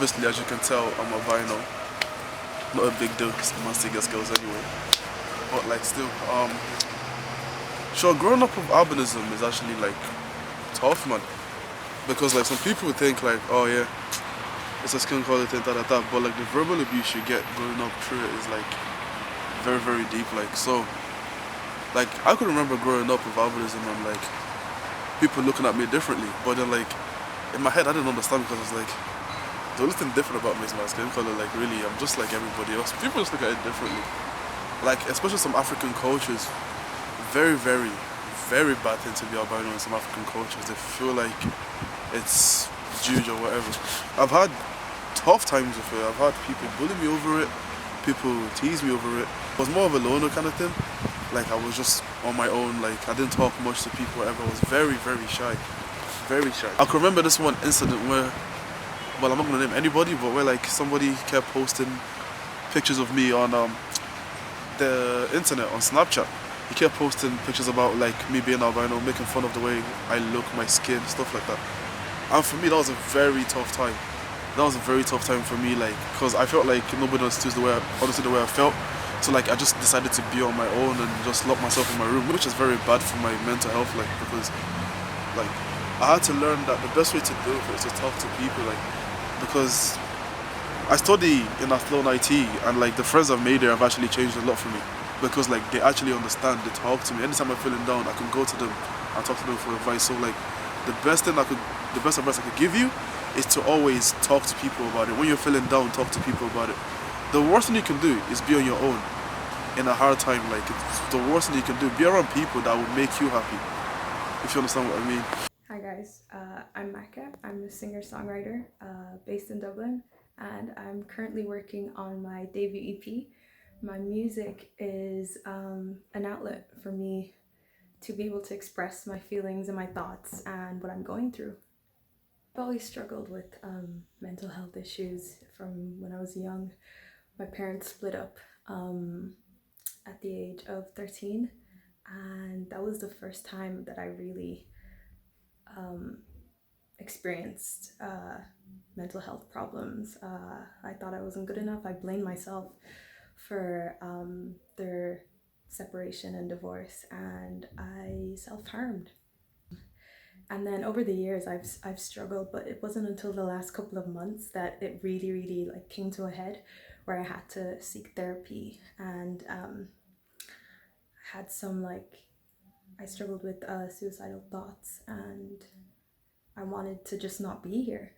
obviously, as you can tell, I'm albino. Not a big deal because man still gets girls anyway. But like still, sure, growing up with albinism is actually like tough, man. Because like some people would think like, oh yeah, it's a skin color thing, that. But like the verbal abuse you get growing up through it is like very, very deep. Like so, like I could remember growing up with albinism and like people looking at me differently. But then like in my head, I didn't understand because I was like, the only thing different about me is my skin color. Like really, I'm just like everybody else. People just look at it differently. Like especially some African cultures, very, very, very bad thing to be albino in some African cultures. They feel like it's Jewish or whatever. I've had tough times with it. I've had people bully me over it, people tease me over it. It was more of a loner kind of thing. Like I was just on my own, like I didn't talk much to people ever. I was very, very shy. Very shy. I can remember this one incident where, well, I'm not gonna name anybody, but where like somebody kept posting pictures of me on the internet, on Snapchat. He kept posting pictures about like me being albino, making fun of the way I look, my skin, stuff like that. And for me, that was a very tough time. That was a very tough time for me, like, because I felt like nobody understood the way I felt. So like, I just decided to be on my own and just lock myself in my room, which is very bad for my mental health, like, because like I had to learn that the best way to deal with it is to talk to people, like, because I study in Athlone IT and like the friends I've made there have actually changed a lot for me. Because like they actually understand, they talk to me. Anytime I'm feeling down, I can go to them and talk to them for advice. So like the best advice I could give you is to always talk to people about it. When you're feeling down, talk to people about it. The worst thing you can do is be on your own in a hard time. Like it's the worst thing you can do. Be around people that will make you happy. If you understand what I mean. Hi guys, I'm Maka. I'm a singer-songwriter based in Dublin, and I'm currently working on my debut EP. My music is an outlet for me to be able to express my feelings and my thoughts and what I'm going through. I've always struggled with mental health issues from when I was young. My parents split up at the age of 13, and that was the first time that I really experienced mental health problems. I thought I wasn't good enough. I blamed myself for their separation and divorce, and I self-harmed. And then over the years, I've struggled, but it wasn't until the last couple of months that it really like came to a head, where I had to seek therapy, and had some like I struggled with suicidal thoughts, and I wanted to just not be here.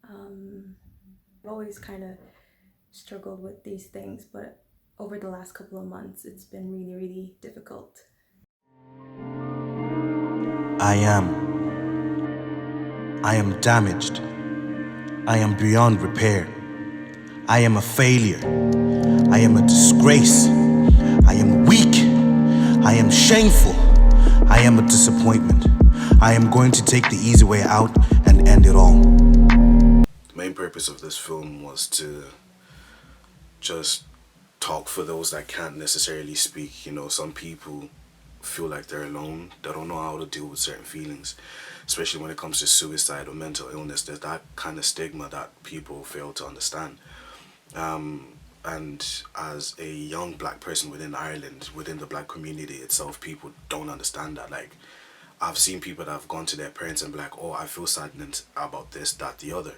I've always kind of struggled with these things, but over the last couple of months, it's been really difficult. I am damaged. I am beyond repair. I am a failure. I am a disgrace. I am weak. I am shameful. I am a disappointment. I am going to take the easy way out and end it all. The main purpose of this film was to just talk for those that can't necessarily speak. You know, some people feel like they're alone. They don't know how to deal with certain feelings, especially when it comes to suicide or mental illness. There's that kind of stigma that people fail to understand. And as a young black person within Ireland, within the black community itself, people don't understand that. Like, I've seen people that have gone to their parents and be like, oh, I feel saddened about this, that, the other.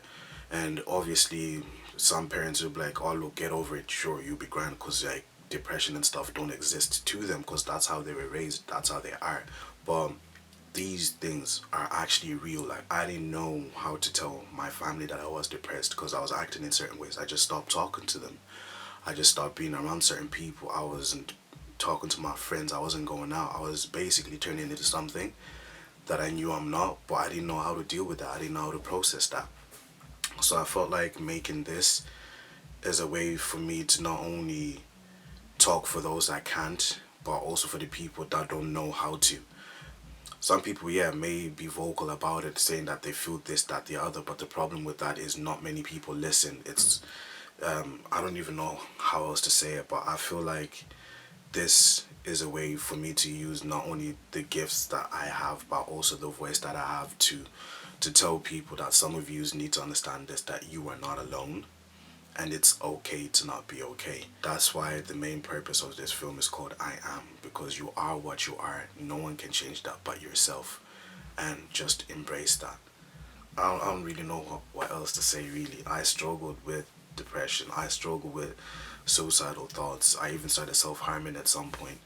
And obviously, some parents will be like, oh, look, get over it. Sure, you'll be grand, because like depression and stuff don't exist to them, because that's how they were raised, that's how they are. But these things are actually real. Like, I didn't know how to tell my family that I was depressed because I was acting in certain ways. I just stopped talking to them. I just stopped being around certain people. I wasn't talking to my friends. I wasn't going out. I was basically turning into something that I knew I'm not, but I didn't know how to deal with that. I didn't know how to process that. So I felt like making this as a way for me to not only talk for those that can't, but also for the people that don't know how to. Some people, yeah, may be vocal about it, saying that they feel this, that, the other, but the problem with that is not many people listen. I don't even know how else to say it, but I feel like this is a way for me to use not only the gifts that I have, but also the voice that I have to tell people that some of you need to understand this, that you are not alone, and it's okay to not be okay. That's why the main purpose of this film is called I Am, because you are what you are. No one can change that but yourself, and just embrace that. I don't really know what else to say, really. I struggled with depression. I struggled with suicidal thoughts. I even started self-harming at some point.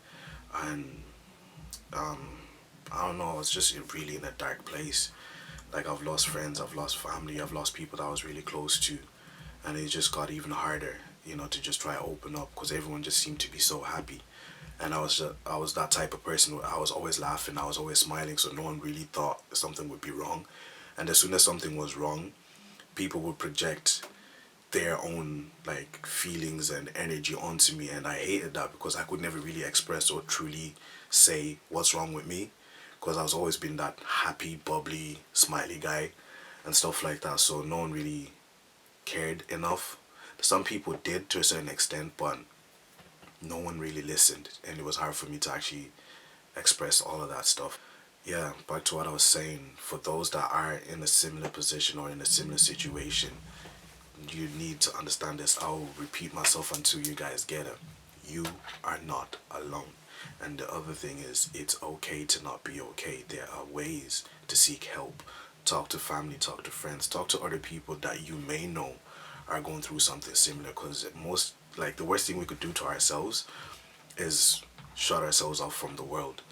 And I don't know, I was just really in a dark place. Like, I've lost friends, I've lost family, I've lost people that I was really close to. And it just got even harder, you know, to just try to open up, because everyone just seemed to be so happy. And I was that type of person where I was always laughing, I was always smiling, so no one really thought something would be wrong. And as soon as something was wrong, people would project their own like feelings and energy onto me, and I hated that because I could never really express or truly say what's wrong with me, because I was always been that happy, bubbly, smiley guy and stuff like that. So no one really cared enough. Some people did to a certain extent, but no one really listened, and it was hard for me to actually express all of that stuff. Yeah, back to what I was saying, for those that are in a similar position or in a similar situation, you need to understand this. I'll repeat myself until you guys get it. You are not alone. And the other thing is, it's okay to not be okay. There are ways to seek help. Talk to family, talk to friends, talk to other people that you may know are going through something similar, because the worst thing we could do to ourselves is shut ourselves off from the world.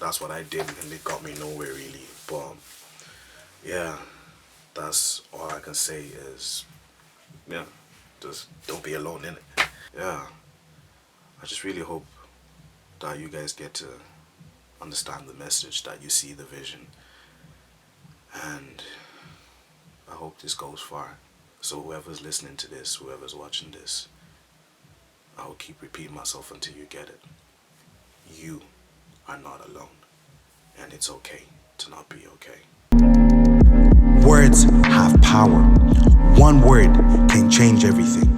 That's what I did, and it got me nowhere really. But yeah, that's all I can say is, yeah, just don't be alone in it. Yeah, I just really hope that you guys get to understand the message, that you see the vision, and I hope this goes far. So whoever's listening to this, whoever's watching this, I will keep repeating myself until you get it. You are not alone, and it's okay to not be okay. Words have power. One word can change everything.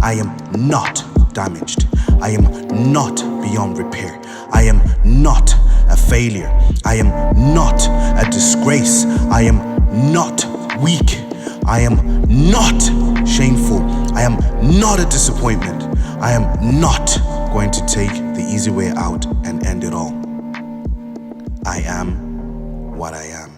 I am not damaged. I am not beyond repair. I am not a failure. I am not a disgrace. I am not weak. I am not shameful. I am not a disappointment. I am not going to take the easy way out and end it all. I am what I am.